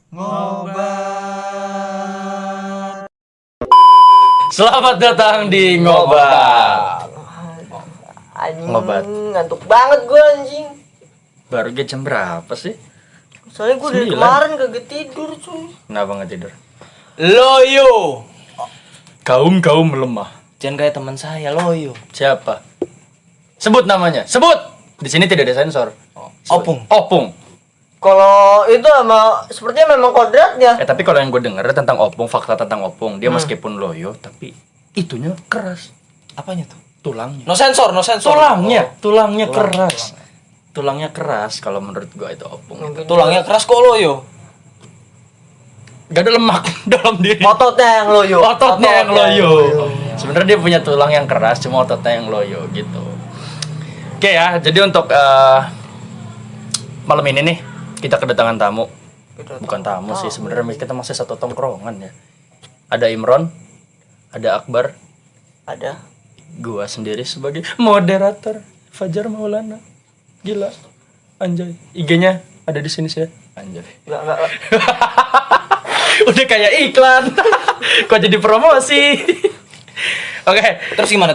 Ngobat. Selamat datang di Ngobat. Anjing, Ngobat. ngantuk banget gue anjing. Baru jam berapa sih? Soalnya gue dari 9. kemarin kagak tidur cuy. Kenapa nggak tidur? Loyo. Kaum lemah. Jangan kayak teman saya, Loyo. Siapa? Sebut namanya. Sebut. Di sini tidak ada sensor. Sebut. Opung. Kalau itu sepertinya memang kodratnya. Tapi kalau yang gue denger tentang Opung, fakta tentang Opung, dia meskipun loyo, tapi itunya keras. Apanya tuh? Tulangnya. No sensor. Tulangnya keras. Tulangnya keras kalau menurut gue itu Opung. Tulangnya keras kok Loyo. Gak ada lemak dalam diri. Ototnya yang loyo. Ototnya yang loyo. Sebenarnya dia punya tulang yang keras, cuma ototnya yang loyo gitu. Oke ya, jadi untuk malam ini nih kita kedatangan tamu. Bukan tamu sih, sebenarnya kita masih satu tongkrongan ya. Ada Imron, ada Akbar, Ada. gua sendiri sebagai moderator, Fajar Maulana. Gila, anjay. IG-nya ada di sini sih. Anjay. Enggak. Udah kayak iklan. Kok jadi promosi? Oke, Terus gimana?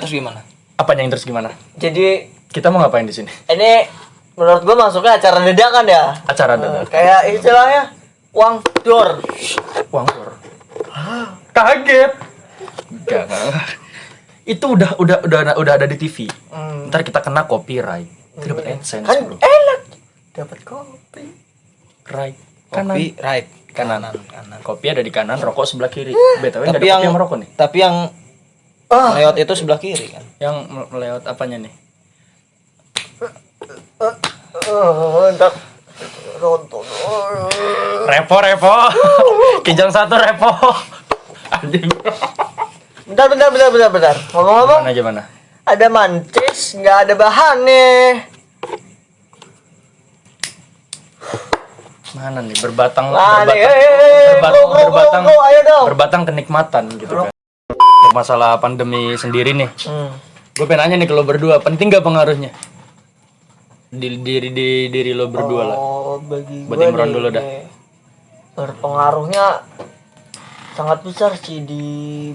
apanya yang terus gimana? Jadi Kita mau ngapain di sini? ini menurut gue masuknya acara dadakan ya. Acara dadakan. Kayak istilahnya uang dor. Uang kur. Kaget. Enggak. Itu udah ada di TV. Ntar kita kena copyright. Kita dapat AdSense, Kan bro. enak. Dapat kopi. Right. Kanan. Kopi, right. Kanan. Kopi ada di kanan, rokok sebelah kiri. BTW enggak Tapi ada yang kopi sama rokok nih. Tapi yang lewat itu sebelah kiri kan. Yang lewat apanya nih? Entar nonton. Repo. Kijang 1 repo. Anjing. Bentar. Ngomong-ngomong, Gimana? ada mancis, nggak ada bahannya. Mana nih berbatang Bro, ayo dong. berbatang kenikmatan gitu kan. Untuk masalah pandemi sendiri nih. Gue pengen nanya nih ke lo berdua, penting gak pengaruhnya? Di diri lo berdua lah. Oh, bagi Buat gue Imron nih, dulu dah. berpengaruhnya sangat besar sih di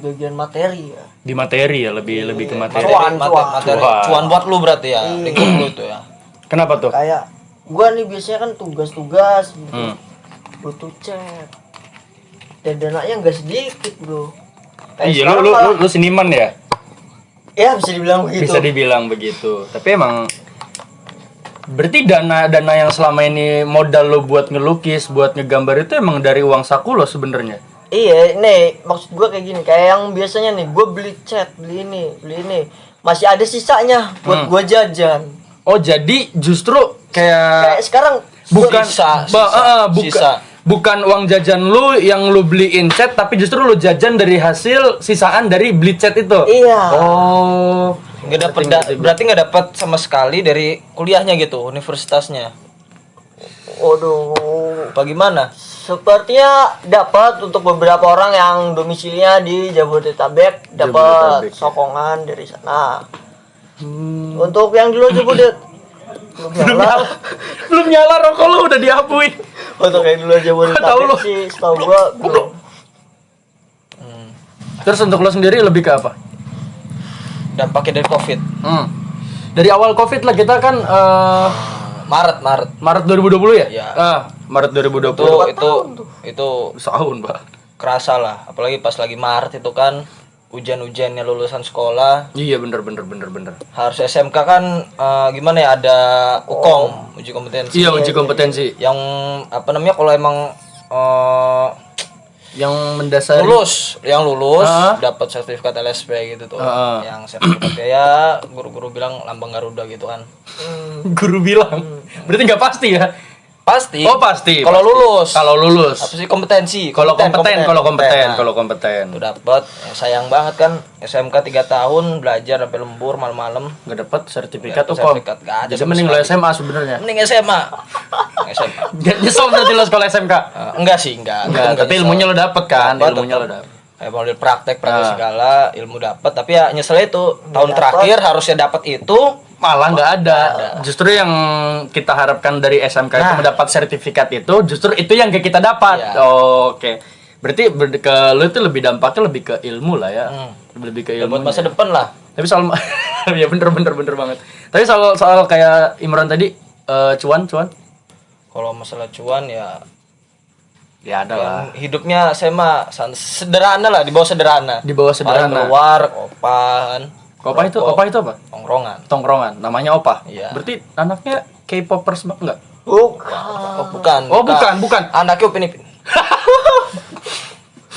bagian materi ya. Di materi ya, lebih ke materi. Materi. Cuan buat lu berarti ya. Lingkup lu itu ya. Kenapa tuh? Kayak gua nih biasanya kan tugas-tugas gitu. Butuh chat. Dan dananya nggak sedikit, Bro. Iya, sekarang lu seniman ya? Ya bisa dibilang begitu. Bisa dibilang begitu. Tapi emang berarti dana yang selama ini modal lo buat ngelukis, buat ngegambar itu emang dari uang saku lo sebenarnya. Iya, nih maksud gua kayak gini, kayak yang biasanya nih gua beli cat, beli ini. Masih ada sisanya buat gua jajan. Oh, jadi justru kayak Sekarang bukan Sisa. bukan uang jajan lu yang lu beliin cat, tapi justru lu jajan dari hasil sisaan dari beli cat itu. Iya. Oh, Nggak dapat berarti nggak dapat sama sekali dari kuliahnya gitu, universitasnya. Waduh. Bagaimana? Sepertinya dapat untuk beberapa orang yang domisilinya di Jabodetabek, dapat Jabodetabek, ya. sokongan dari sana. Untuk yang di luar Jabodetabek belum nyala rokok lu udah diapuin. untuk yang di luar Tahu lu. Jabodetabek sih setahu gua belum. Terus untuk lo sendiri lebih ke apa? Dampaknya dari Covid. Dari awal Covid lah kita kan Maret 2020 ya? Iya. Maret 2020. Itu Setahun, Pak. kerasa lah, apalagi pas lagi Maret itu kan ujian-ujiannya lulusan sekolah. Iya, bener. Harus SMK kan gimana ya, ada UKOM, uji kompetensi. Iya, uji kompetensi. Yang apa namanya, kalau emang Yang mendasari yang lulus dapat sertifikat LSP gitu tuh. Yang sertifikat ya guru-guru bilang lambang Garuda gitu kan. guru bilang. Berarti nggak pasti ya? Pasti. Oh, pasti. Kalau lulus. Apa sih kompetensi? Kalau kompeten. Tuh dapat. Sayang banget kan SMK 3 tahun belajar sampai lembur malam-malam. Nggak dapat sertifikat tuh Sertifikat nggak ada Jadi sama mending lo sekali. SMA sebenarnya. Mending SMA. Nyesel berarti lo sekolah SMK. Enggak sih, enggak. Enggak, tapi nyesel. ilmunya lo dapet kan? Dapat, Ilmunya lo tetap. dapet. Kayak mau praktek segala ilmu dapat, tapi ya nyesel itu tahun Dapet. terakhir harusnya dapat itu malah nggak ada. Justru yang kita harapkan dari SMK itu mendapat sertifikat itu, justru itu yang kita dapat. Iya. Oke. Berarti ke lu itu lebih dampaknya lebih ke ilmu lah ya. Lebih ke ilmu. Buat masa depan lah. Tapi soal ya bener banget. Tapi soal kayak Imran tadi cuan. Kalau masalah cuan ya Ya ada lah. hidupnya saya mah sederhana lah, di bawah sederhana. Di bawah Paling sederhana. keluar, kopan. Opa itu apa? Tongkrongan. Tongkrongan. Namanya Opa. Iya. Berarti anaknya K-popers enggak? Bukan. Bukan. Anaknya Upin Ipin.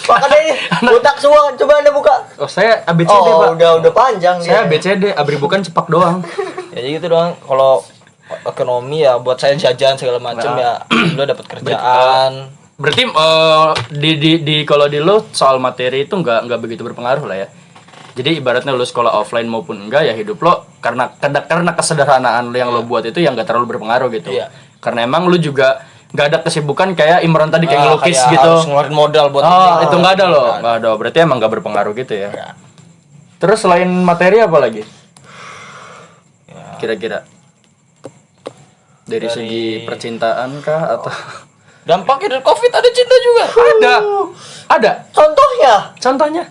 Makanya ini botak semua, coba Anda buka. Oh, saya ABCD, Pak. Udah panjang Saya dia. ABCD, abri bukan cepak doang. Ya gitu doang. Kalau ekonomi ya buat saya jajan segala macam ya lo dapat kerjaan. Berarti di kalau di lo soal materi itu nggak begitu berpengaruh lah ya. Jadi ibaratnya lo sekolah offline maupun enggak ya hidup lo karena kesederhanaan lo yang lo buat itu yang nggak terlalu berpengaruh gitu. Iya. Karena emang lo juga nggak ada kesibukan kayak Imran tadi kayak ngelukis kayak gitu. harus ngeluarin modal buat Itu nggak ada lo, nggak ada. Berarti emang nggak berpengaruh gitu ya. Terus selain materi apa lagi? Kira-kira dari segi percintaan kah atau dampaknya dari Covid ada cinta juga. ada Contohnya?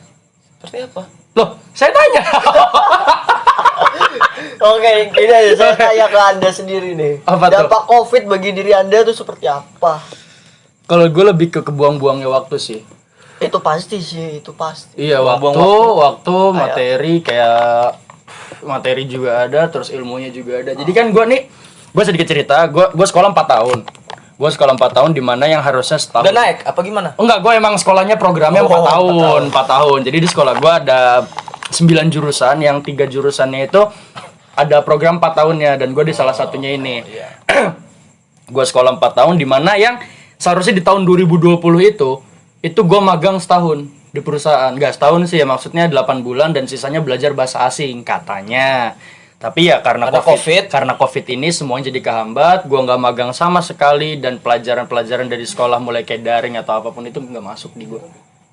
Seperti apa? loh saya tanya. Oke, ini aja saya tanya ke Anda sendiri nih. Apa tuh? Dampak Covid bagi diri Anda tuh seperti apa? Kalau gue lebih ke kebuang-buangnya waktu sih. Itu pasti sih, itu pasti. Iya, waktu materi kayak materi juga ada, terus ilmunya juga ada. Jadi kan gue sedikit cerita, gue sekolah 4 tahun. Gue sekolah 4 tahun di mana yang harusnya setahun. Udah naik apa gimana? Enggak, gue emang sekolahnya programnya 4 tahun. 4 tahun. Jadi di sekolah gue ada 9 jurusan, yang 3 jurusannya itu ada program 4 tahunnya dan gue di salah satunya ini. Gue sekolah 4 tahun di mana yang seharusnya di tahun 2020 itu gue magang setahun di perusahaan. Enggak setahun sih ya, maksudnya 8 bulan dan sisanya belajar bahasa asing katanya. Tapi ya karena COVID ini semuanya jadi kehambat, gua nggak magang sama sekali dan pelajaran-pelajaran dari sekolah mulai kayak daring atau apapun itu nggak masuk di gua.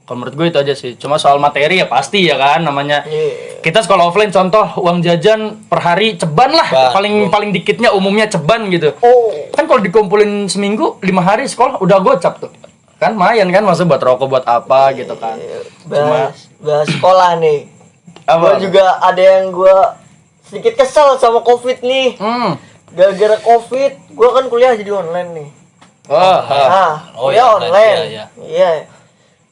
Kalau menurut gue itu aja sih. Cuma soal materi ya pasti ya kan namanya. Kita sekolah offline contoh uang jajan per hari ceban lah. Paling dikitnya umumnya ceban gitu. Kan kalau dikumpulin seminggu 5 hari sekolah udah gocap tuh. Kan lumayan kan masa buat rokok buat apa gitu kan. Bahas sekolah nih. Apa? Gua juga ada yang gua sedikit kesel sama Covid nih. Gara-gara Covid, gua kan kuliah jadi online nih. Kuliah online. Iya.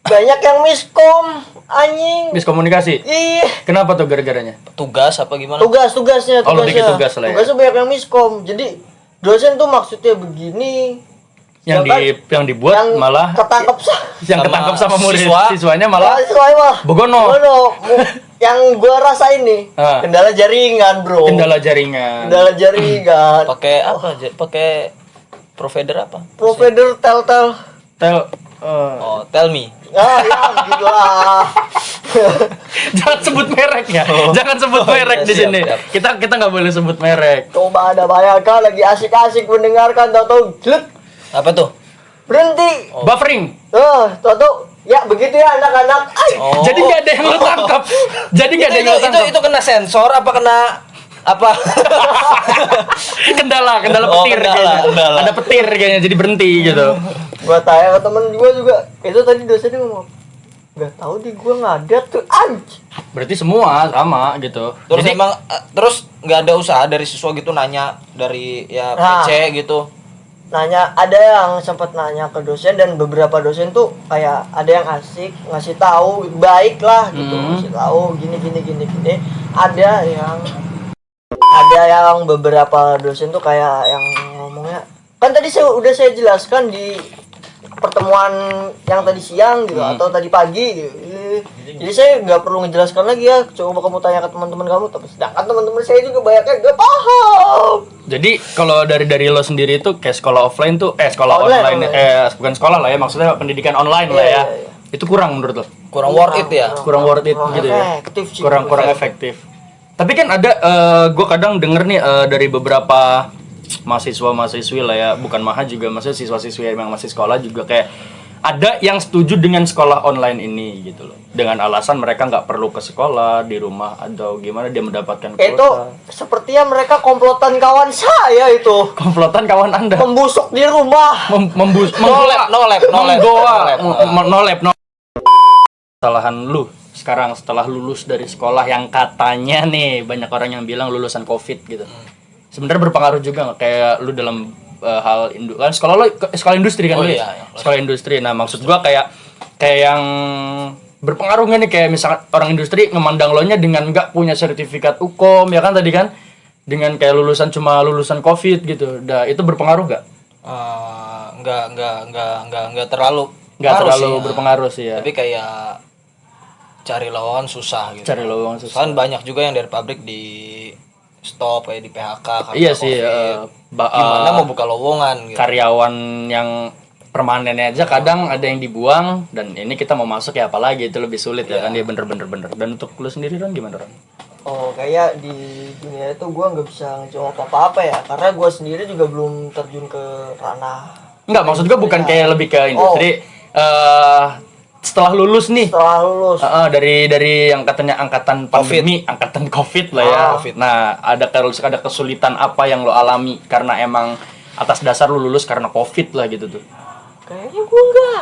Banyak yang miskom, anjing. Miskomunikasi. Iya. Kenapa tuh gara-garanya? Tugas apa gimana? Tugasnya. Lebih ke tugas lah ya. Tugasnya banyak yang miskom. Jadi dosen tuh maksudnya begini. Yang dibuat yang malah ketangkep sama murid siswanya malah Bogono. Yang gua rasain nih kendala jaringan, bro. Kendala jaringan. Pakai apa? Pakai provider apa? Provider Teltel. Tell me. Ya gitu lah. Jangan sebut merek ya. Jangan sebut merek di sini. Kita nggak boleh sebut merek. Coba Anda bayangkan lagi asik-asik mendengarkan tahu-tahu jelek. Apa tuh? Berhenti. Buffering. Tahu-tahu ya begitu ya anak-anak. Jadi nggak ada yang lo tangkap. Itu kena sensor apa kena apa? kendala petir kayaknya. Ada petir kayaknya jadi berhenti gitu. Gua tanya ke temen gua juga, itu tadi dosennya ngomong, nggak tahu di gua ngadat tuh Berarti semua sama gitu. Terus terus nggak ada usaha dari siswa gitu nanya dari PC gitu. Nanya, ada yang sempat nanya ke dosen dan beberapa dosen tuh kayak ada yang asik ngasih tahu baik lah gitu, ngasih tahu gini. Ada yang beberapa dosen tuh kayak yang ngomongnya kan tadi udah saya jelaskan di pertemuan yang tadi siang gitu atau tadi pagi gitu. Jadi saya nggak perlu menjelaskan lagi ya, coba kamu tanya ke teman-teman kamu. Tapi sedangkan teman-teman saya juga banyaknya nggak paham. Jadi kalau dari lo sendiri tuh kayak sekolah offline tuh sekolah online. Bukan sekolah lah ya, maksudnya pendidikan online lah ya. Itu kurang menurut lo? Kurang worth it ya? Kurang worth it gitu ya. Kurang efektif. Tapi kan ada gue kadang denger nih dari beberapa mahasiswa-mahasiswi lah ya, bukan juga maksudnya siswa-siswi yang masih sekolah juga kayak ada yang setuju dengan sekolah online ini gitu loh. Dengan alasan mereka nggak perlu ke sekolah, di rumah atau gimana dia mendapatkan kuota. Itu sepertinya mereka komplotan kawan saya itu. Komplotan kawan Anda. Membusuk di rumah. Nolep. Kesalahan lu sekarang setelah lulus dari sekolah yang katanya nih banyak orang yang bilang lulusan COVID gitu. Sebenarnya berpengaruh juga nggak kayak lu dalam hal kan sekolah lo sekolah industri kan sekolah industri. Nah maksud gua kayak yang berpengaruh nggak nih kayak misalkan orang industri ngemandang lo nya dengan nggak punya sertifikat hukum ya kan tadi kan dengan kayak lulusan COVID gitu. Itu berpengaruh nggak? Nggak terlalu berpengaruh sih ya. Tapi kayak cari lowongan susah gitu. Kan banyak juga yang dari pabrik di stop kayak di PHK karena iya sih gimana mau buka lowongan gitu. Karyawan yang permanennya aja kadang ada yang dibuang dan ini kita mau masuk ya apalagi itu lebih sulit ya kan dia bener. Dan untuk lu sendiri Ron gimana Ron? Kayak di dunia itu gue nggak bisa ngejawab apa-apa ya karena gue sendiri juga belum terjun ke ranah. Enggak, maksud gue bukan kayak lebih ke industri. Setelah lulus dari yang katanya angkatan pandemi, angkatan COVID lah ya. Nah, ada kesulitan apa yang lo alami karena emang atas dasar lo lulus karena COVID lah gitu tuh. Kayaknya gue nggak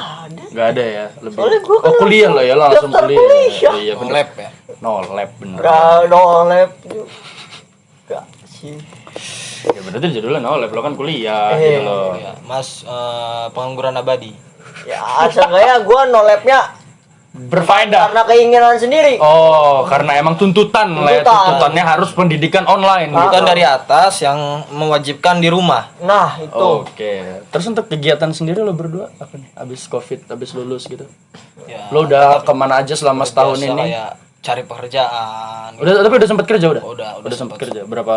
ada Ya, lebih. Soalnya gue kan kuliah lah ya langsung kuliah. Iya, No lab ya. No lab bener. No lab juga sih. Ya berarti judulnya no lab lo kan kuliah gitu loh. Iya, Mas pengangguran abadi. Ya seenggaknya gue no labnya berfaedah karena keinginan sendiri. Karena emang tuntutannya harus pendidikan online gitu. Tuntutan dari atas yang mewajibkan di rumah. Nah itu. Oke. Terus untuk kegiatan sendiri lo berdua apa nih? Abis COVID, abis lulus gitu. Ya, lo udah kemana aja selama setahun ini? Kayak cari pekerjaan. Tapi udah sempat kerja udah? Udah sempat kerja. Berapa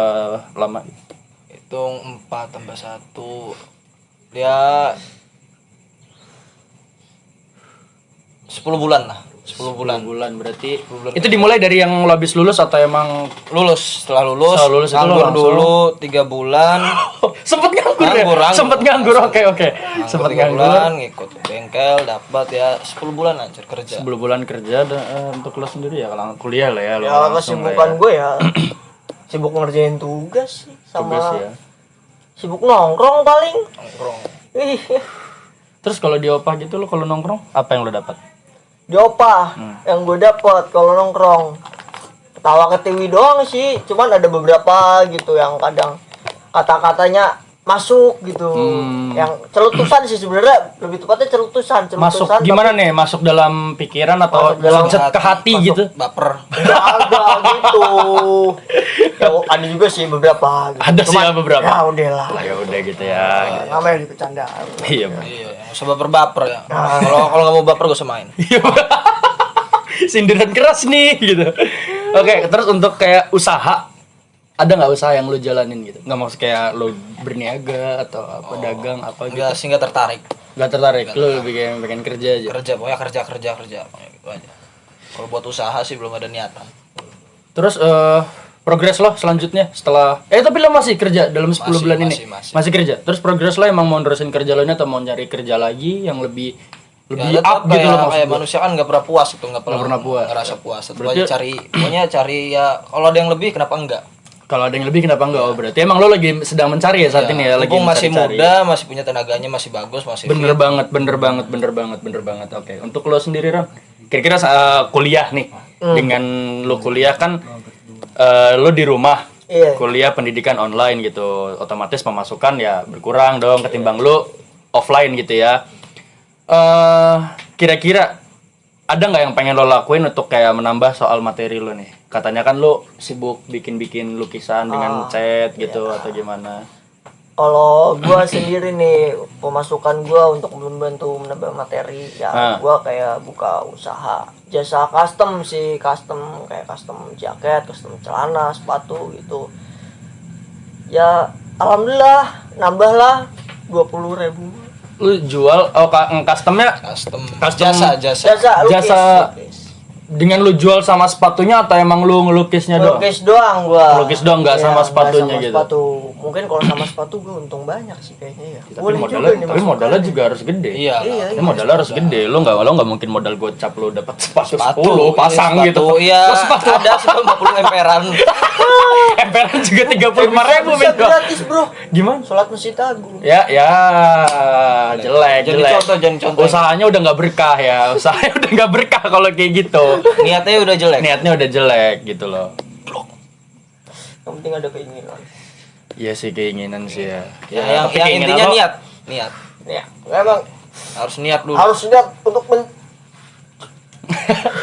lama? Hitung 4 tambah 1. Ya 10 bulan lah. 10 bulan berarti. 10 bulan itu dimulai dari yang lo habis lulus atau emang setelah lulus nganggur dulu 3 bulan. Sempet nganggur. Oke. Sempet nganggur, ngikut bengkel dapat ya 10 bulan anjir kerja. 10 bulan kerja untuk lo sendiri ya kalau kuliah lah ya. Ya kesibukan gue ya sibuk ngerjain tugas sama sibuk nongkrong paling. Terus kalau di OPA gitu lo kalau nongkrong apa yang lo dapat? Di OPA yang gue dapat kalau nongkrong ketawa ketiwi doang sih, cuman ada beberapa gitu yang kadang kata-katanya masuk gitu, yang celutusan sih sebenarnya lebih tepatnya celutusan. Masuk gimana nih? Masuk dalam pikiran atau loncat ke hati gitu? Baper. Agak gitu. Ya, ada juga sih beberapa. Gitu. Ada sih beberapa. Ya udahlah. Ya udah gitu ya. Namanya di bercanda. Iya. Usah baper ya. Kalau nggak mau baper gue semain. Sindiran keras nih gitu. Oke, terus untuk kayak usaha ada nggak usaha yang lo jalanin gitu? Nggak maksud kayak lo berniaga atau apa dagang apa gitu? Nggak tertarik. Nggak tertarik. Lo lebih kayak pengen kerja aja. Pokoknya kerja pokoknya gitu aja. Kalau buat usaha sih belum ada niatan. Terus progres lo selanjutnya setelah tapi lo masih kerja dalam 10 bulan ini? Masih kerja. Terus progres lo emang mau nerusin kerja lo ini atau mau nyari kerja lagi yang lebih up gitu lo kayak manusia kan nggak pernah puas gitu, nggak pernah puas. Ngerasa puas. Berarti cari ya kalau ada yang lebih kenapa enggak? Kalau ada yang lebih kenapa enggak? Berarti emang lo lagi sedang mencari ya saat ini ya, lagi masih muda, masih punya tenaganya, masih bagus, masih bener banget. Oke. Untuk lo sendiri Ron, kira-kira kuliah nih, dengan lo kuliah kan lo di rumah, kuliah pendidikan online gitu, otomatis pemasukan ya berkurang dong ketimbang lo offline gitu ya. Kira-kira ada nggak yang pengen lo lakuin untuk kayak menambah soal materi lo nih? Katanya kan lo sibuk bikin lukisan dengan cat gitu atau gimana? Kalau gue sendiri nih pemasukan gue untuk membantu menambah materi ya gue kayak buka usaha jasa custom kayak custom jaket, custom celana, sepatu gitu. Ya alhamdulillah nambah lah 20.000. Lu jual custom jasa dengan lu jual sama sepatunya atau emang lu ngelukisnya doang? Lukis doang gua. Lukis doang, nggak sama sepatunya gitu. Sepatu. Mungkin kalau sama sepatu gua untung banyak sih kayaknya ya. Tapi modalnya juga harus gede. Iya. Ini modalnya harus gede. Lu nggak mungkin modal gocap lu dapat sepatu 10 pasang sepatu, gitu. Iya. Sepatu Ada 50 emperan. emperan juga 35.000 bisa gratis, Bro. Gimana? Sholat Masjid Agung. Ya, jelek. Jangan contoh. Usahanya udah nggak berkah ya. Usahanya udah nggak berkah kalau kayak gitu. Niatnya udah jelek gitu loh. Yang penting ada keinginan. Iya sih keinginan sih ya. Yang intinya niat. Ya, memang Harus niat dulu. harus niat untuk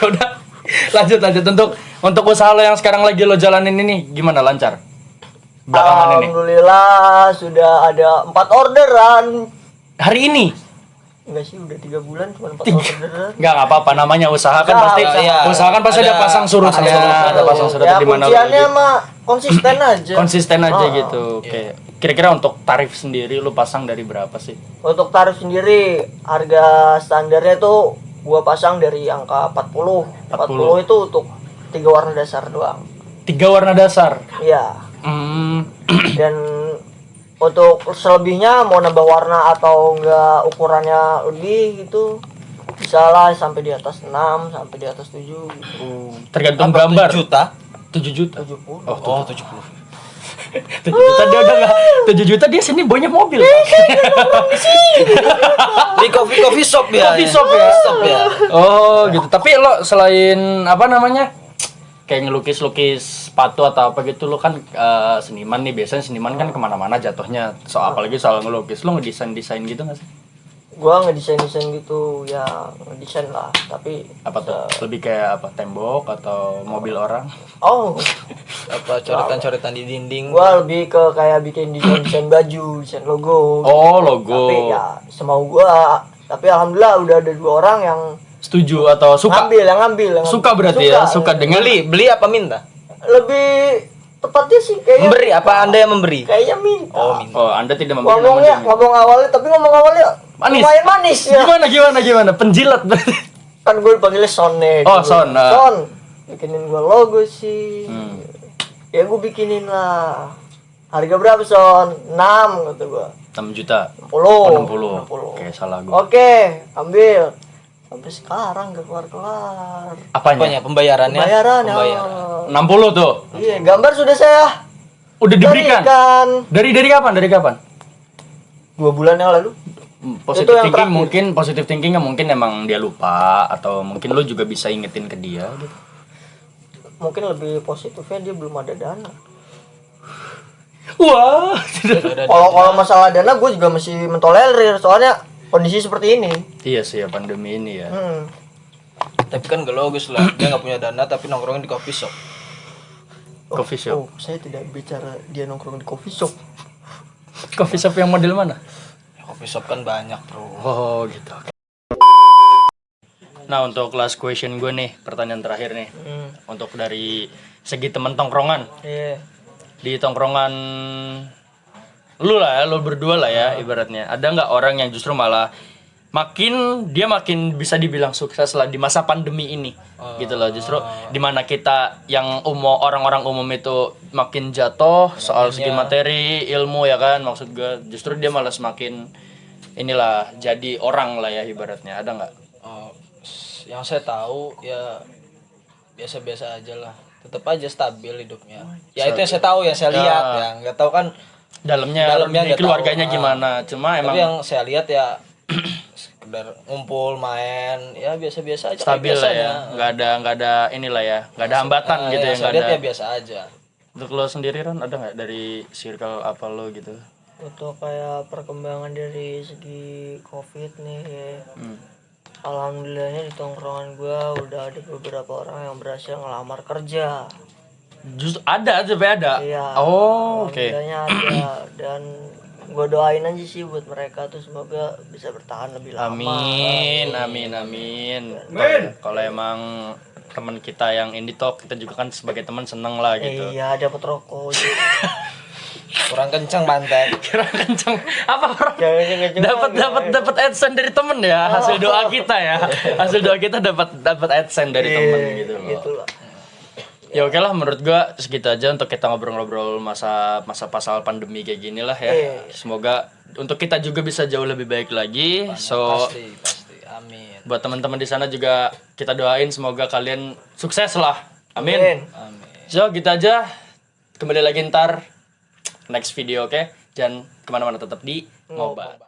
Udah. Lanjut untuk usaha lo yang sekarang lagi lo jalanin ini gimana, lancar? Belakangan ini. Alhamdulillah sudah ada 4 orderan. Hari ini? Enggak sih, udah 3 bulan cuma 4 orderan. Enggak apa-apa, namanya usaha kan Usaha, pasti. iya. Usaha kan pasti ada pasang surutnya, ada pasang surutnya Ya di mana kunciannya mah konsisten aja. konsisten aja Oh, gitu. Oke. Kira-kira untuk tarif sendiri lu pasang dari berapa sih? Untuk tarif sendiri harga standarnya tuh gua pasang dari angka 40. 40 itu untuk 3 warna dasar doang. 3 warna dasar. Iya. Hmm. Dan untuk selebihnya mau nambah warna atau enggak ukurannya lebih gitu bisa lah sampai di atas 6 sampai di atas 7 gitu. Tergantung Apa, gambar. 7 juta? 7 juta. 70. Oh, 70. 7 juta dia udah enggak. 7 juta dia sini banyak mobil. Di coffee shop ya. Coffee shop ya. ya. Oh, gitu. Tapi lo selain apa namanya? Kayak ngelukis-lukis sepatu atau apa gitu, lo kan seniman nih, biasanya seniman kan kemana-mana jatuhnya, apalagi soal ngelukis, lo ngedesain gitu nggak sih? Gua ngedesain gitu ya, ngedesain lah, tapi Apa tuh? Lebih kayak apa, tembok atau mobil orang? oh Apa coretan-coretan di dinding. gua lebih ke kayak bikin desain baju, desain logo. Oh, logo. Tapi ya semau gua, tapi alhamdulillah udah ada 2 orang yang Setuju atau suka? ngambil. Suka berarti ya, suka dengan Beli apa minta? Lebih tepatnya sih kayaknya Memberi apa Anda yang memberi? kayaknya minta. Oh, minta. Oh, Anda tidak memberi, namun dia minta. ngomong awalnya Manis. lumayan manis ya. Gimana? Penjilat berarti. Kan gue dipanggilnya Son nih. Oh, Son. Son, bikinin gue logo sih. Hmm. Ya gue bikinin lah. Harga berapa Son? 6 kata gue. 6 juta. 60. 60. Oke, salah gue. Oke, ambil. Sampai sekarang gak kelar-kelar. Apanya? Pembayarannya? Pembayaran ya. 60 tuh. Iya, gambar sudah saya Udah diberikan. berikan. Dari kapan? 2 bulan yang lalu. Positive Itu yang thinking terakhir. mungkin positive thinking mungkin emang dia lupa atau mungkin lo juga bisa ingetin ke dia gitu. Mungkin lebih positifnya dia belum ada dana. Wah. Kalau masalah dana gue juga masih mentolerir soalnya kondisi seperti ini. Iya sih ya, pandemi ini ya. Tapi kan gak logis lah. Dia gak punya dana tapi nongkrongin di coffee shop. Coffee shop. Oh, saya tidak bicara dia nongkrong di coffee shop. Coffee shop yang model mana? Coffee shop kan banyak, Bro. Oh, gitu. Nah, untuk last question gue nih, pertanyaan terakhir nih. Untuk dari segi temen tongkrongan. Iya. Di tongkrongan lu lah ya, lu berdua lah ya ibaratnya. Ada nggak orang yang justru malah makin bisa dibilang sukses lah di masa pandemi ini, gitu loh. Justru dimana kita yang orang-orang umum itu makin jatuh soal segi materi, ilmu ya kan, maksud gue. Justru dia malah semakin inilah jadi orang lah ya ibaratnya. Ada nggak? Yang saya tahu ya biasa-biasa aja lah. Tetap aja stabil hidupnya. Ya itu yang saya tahu, yang saya lihat ya. Nggak tahu kan dalamnya nggak keluarganya tahu. gimana. Cuma Tapi emang yang saya lihat ya sekedar ngumpul main ya biasa-biasa aja. stabil kayak lah ya. biasanya. Nggak ada inilah ya. Nggak ada hambatan gitu ya. Saya Nggak lihat ada. ya biasa aja. Untuk lo sendiri Ron, ada nggak dari circle apa lo gitu? Untuk kayak perkembangan dari segi covid nih, alhamdulillahnya di tongkrongan gue udah ada beberapa orang yang berhasil ngelamar kerja. Justru ada Iya. Oh, oke. Alhamdulillahnya ada dan gue doain aja sih buat mereka tuh semoga bisa bertahan lebih lama. Amin. Kalau emang teman kita yang indie talk, kita juga kan sebagai teman seneng lah gitu. Iya, dapat rokok. Kurang kencang bantet. Kurang kencang. Apa orang? Jangan kenceng-kenceng Dapat AdSense dari temen ya, hasil doa kita ya. Hasil doa kita dapat AdSense dari temen gitu loh. gitu lah. Ya oke lah, menurut gua segitu aja untuk kita ngobrol-ngobrol masa pasal pandemi kayak gini lah ya. Semoga untuk kita juga bisa jauh lebih baik lagi. So Pasti. Amin. buat teman-teman di sana juga kita doain semoga kalian sukses lah. Amin. Amin. So gitu aja. Kembali lagi ntar next video, oke? Jangan kemana-mana, tetap di Ngobat.